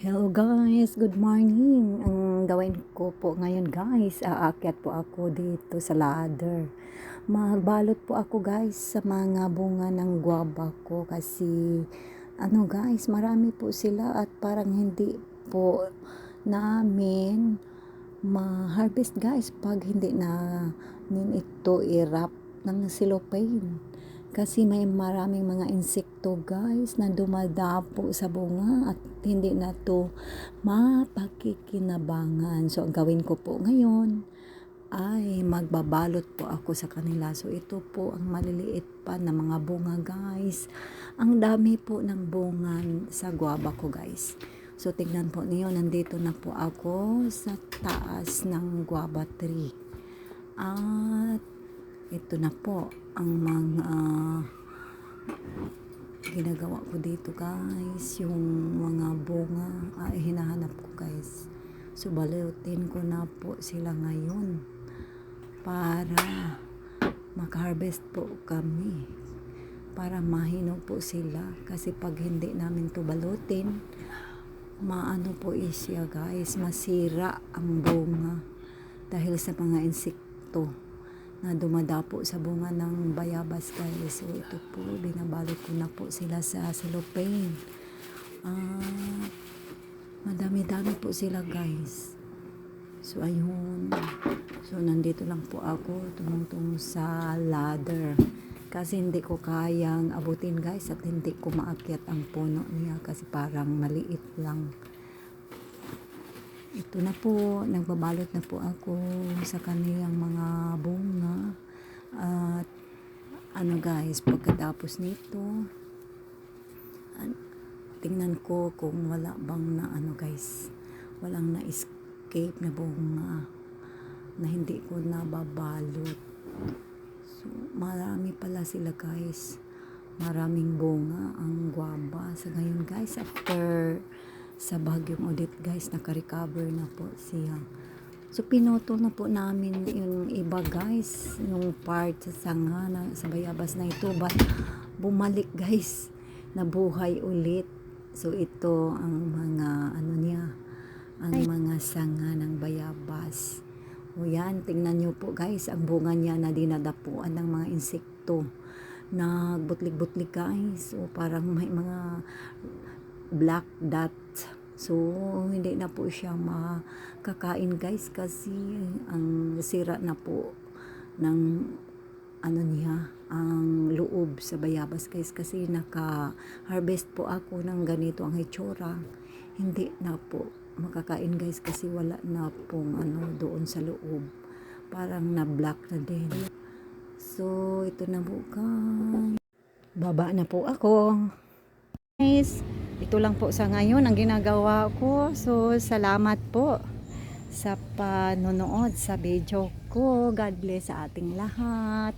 Hello guys, good morning. Ang gawin ko po ngayon guys, aakyat po ako dito sa ladder. Magbalot po ako guys sa mga bunga ng guava ko kasi guys, marami po sila at parang hindi po namin ma-harvest guys pag hindi namin ito i-wrap ng cellophane. Kasi may maraming mga insekto guys na dumadapo sa bunga at hindi na to mapakikinabangan. So ang gawin ko po ngayon ay magbabalot po ako sa kanila. So ito po ang maliliit pa na mga bunga guys. Ang dami po ng bunga sa guava ko guys. So tignan po niyo, nandito na po ako sa taas ng guava tree. At ito na po ang mga ginagawa ko dito guys, yung mga bunga hinahanap ko guys. So balutin ko na po sila ngayon para maka-harvest po kami, para mahinog po sila. Kasi pag hindi namin to balutin, maano po siya guys, masira ang bunga dahil sa mga insekto na dumadapo sa bunga ng bayabas guys. So ito po, binabalot ko na po sila sa cellophane. Madami-dami po sila guys. So ayun, so nandito lang po ako tumungtong sa ladder kasi hindi ko kayang abutin guys at hindi ko maakyat ang puno niya kasi parang maliit lang. Ito na po, nagbabalot na po ako sa kanilang mga bunga. At guys, pagkatapos nito, tingnan ko kung wala bang na guys, walang na-escape na bunga na hindi ko nababalot. So marami pala sila guys, maraming bunga ang guava sa ngayon guys. After sa bagyong ulit guys, naka-recover na po siya. So pinutol na po namin yung iba guys, yung part sa sanga na, sa bayabas na ito, but bumalik guys, nabuhay ulit. So ito ang mga niya, ang mga sanga ng bayabas. O yan, tingnan nyo po guys, ang bunga niya na dinadapuan ng mga insekto. Nagbutlig-butlig guys. So parang may mga black dot. So hindi na po siya makakain guys kasi ang sira na po ng niya, ang loob sa bayabas guys, kasi naka-harvest po ako ng ganito ang hitsura. Hindi na po makakain guys kasi wala na pong doon sa loob, parang na black na din. So ito na po guys, baba na po ako guys. Ito lang po sa ngayon ang ginagawa ko. So salamat po sa panonood sa video ko. God bless sa ating lahat.